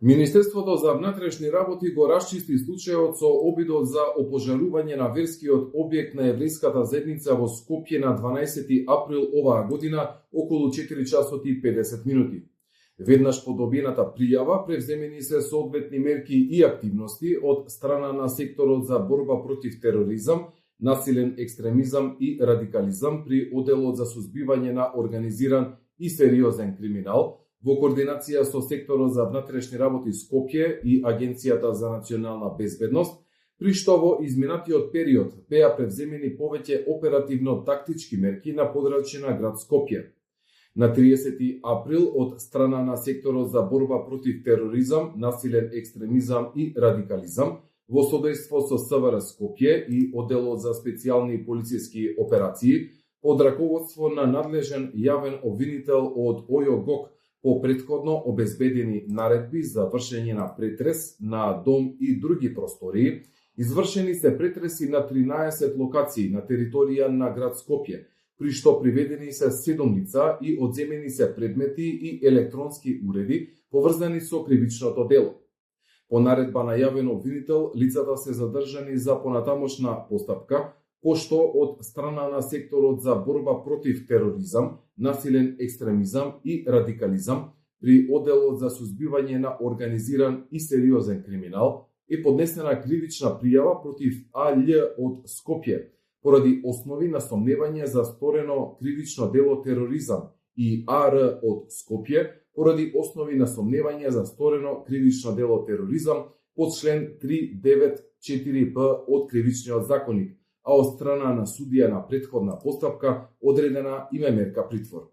Министерството за внатрешни работи го расчисти случајот со обидот за опожарување на верскиот објект на еврејската заедница во Скопје на 12 април оваа година околу 4 часот и 50 минути. Веднаш по добиената пријава превземени се соодветни мерки и активности од страна на секторот за борба против тероризам, насилен екстремизам и радикализам при Оделот за сузбивање на организиран и сериозен криминал, во координација со секторот за внатрешни работи Скопје и Агенцијата за национална безбедност, при што во изминатиот период беа превземени повеќе оперативно-тактички мерки на подрачје на град Скопје. На 30 април од страна на секторот за борба против тероризам, насилен екстремизам и радикализам, во содејство со СВР Скопје и Оделот за специјални полициски операции, под раководство на надлежен јавен обвинител од ОЈО-ГОК по претходно обезбедени наредби за вршење на претрес на дом и други простории, извршени се претреси на 13 локации на територија на град Скопје, при што приведени се 7 лица и одземени се предмети и електронски уреди поврзани со кривичното дело. По наредба на јавен обвинител, лицата се задржани за понатамошна постапка, пошто од страна на секторот за борба против тероризам, насилен екстремизам и радикализам при Оделот за сузбивање на организиран и сериозен криминал е поднесена кривична пријава против Аљ од Скопје поради основи на сомневање за сторено кривично дело тероризам и АР од Скопје поради основи на сомневање за сторено кривично дело тероризам под член 394б од Кривичниот законник, а од страна на судија на претходна постапка одредена им е мерка притвор.